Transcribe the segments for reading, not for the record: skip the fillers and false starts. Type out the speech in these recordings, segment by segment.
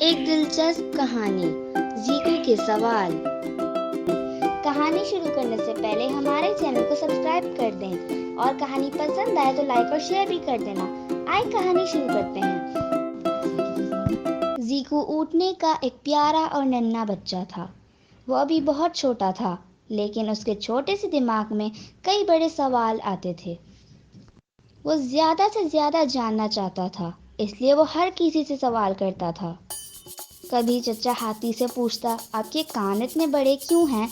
ایک دلچسپ کہانی، زیکو کے سوال۔ کہانی شروع کرنے سے پہلے ہمارے چینل کو سبسکرائب کر دیں اور کہانی پسند آئے تو لائک اور شیئر بھی کر دینا۔ آئے کہانی شروع کرتے ہیں۔ زیکو اونٹنے کا ایک پیارا اور ننھا بچہ تھا۔ وہ ابھی بہت چھوٹا تھا، لیکن اس کے چھوٹے سے دماغ میں کئی بڑے سوال آتے تھے۔ وہ زیادہ سے زیادہ جاننا چاہتا تھا، اس لیے وہ ہر کسی سے سوال کرتا تھا۔ کبھی چچا ہاتھی سے پوچھتا، آپ کے کان اتنے بڑے کیوں ہیں؟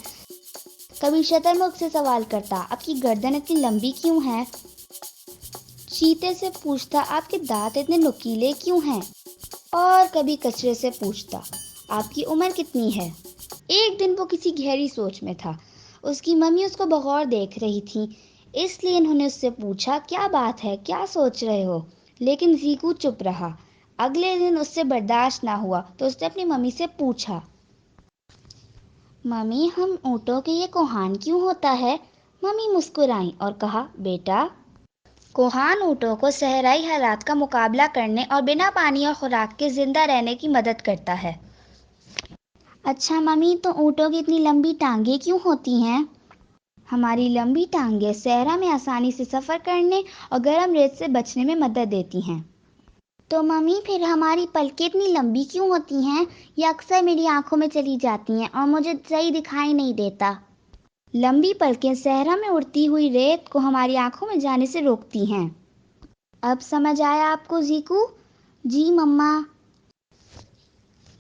کبھی شتر مرغ سے سوال کرتا، آپ کی گردن اتنی لمبی کیوں ہے؟ چیتے سے پوچھتا، آپ کے دانت اتنے نوکیلے کیوں ہیں؟ اور کبھی کچرے سے پوچھتا، آپ کی عمر کتنی ہے؟ ایک دن وہ کسی گہری سوچ میں تھا۔ اس کی ممی اس کو بغور دیکھ رہی تھی، اس لیے انہوں نے اس سے پوچھا، کیا بات ہے، کیا سوچ رہے ہو؟ لیکن زیکو چپ رہا۔ اگلے دن اس سے برداشت نہ ہوا تو اس نے اپنی ممی سے پوچھا، ممی ہم اونٹوں کے یہ کوہان کیوں ہوتا ہے؟ ممی مسکرائیں اور کہا، بیٹا کوہان اونٹوں کو صحرائی حالات کا مقابلہ کرنے اور بنا پانی اور خوراک کے زندہ رہنے کی مدد کرتا ہے۔ اچھا ممی، تو اونٹوں کی اتنی لمبی ٹانگیں کیوں ہوتی ہیں؟ ہماری لمبی ٹانگیں صحرا میں آسانی سے سفر کرنے اور گرم ریت سے بچنے میں مدد دیتی ہیں۔ تو ممی پھر ہماری پلکیں اتنی لمبی کیوں ہوتی ہیں؟ یہ اکثر میری آنکھوں میں چلی جاتی ہیں اور مجھے صحیح دکھائی نہیں دیتا۔ لمبی پلکیں صحرا میں اڑتی ہوئی ریت کو ہماری آنکھوں میں جانے سے روکتی ہیں۔ اب سمجھ آیا آپ کو زیکو؟ جی مما۔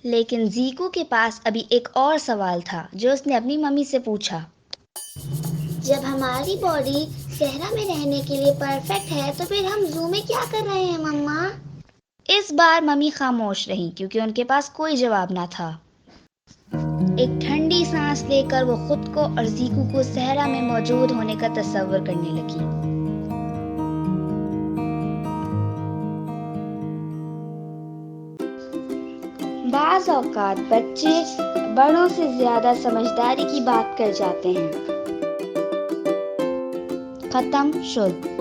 لیکن زیکو کے پاس ابھی ایک اور سوال تھا جو اس نے اپنی ممی سے پوچھا، جب ہماری باڈی صحرا میں رہنے کے لیے پرفیکٹ ہے تو پھر ہم زو میں کیا کر رہے ہیں مما؟ اس بار ممی خاموش رہی کیونکہ ان کے پاس کوئی جواب نہ تھا۔ ایک ٹھنڈی سانس لے کر وہ خود کو اور زیکو کو صحرا میں موجود ہونے کا تصور کرنے لگی۔ بعض اوقات بچے بڑوں سے زیادہ سمجھداری کی بات کر جاتے ہیں۔ ختم شد۔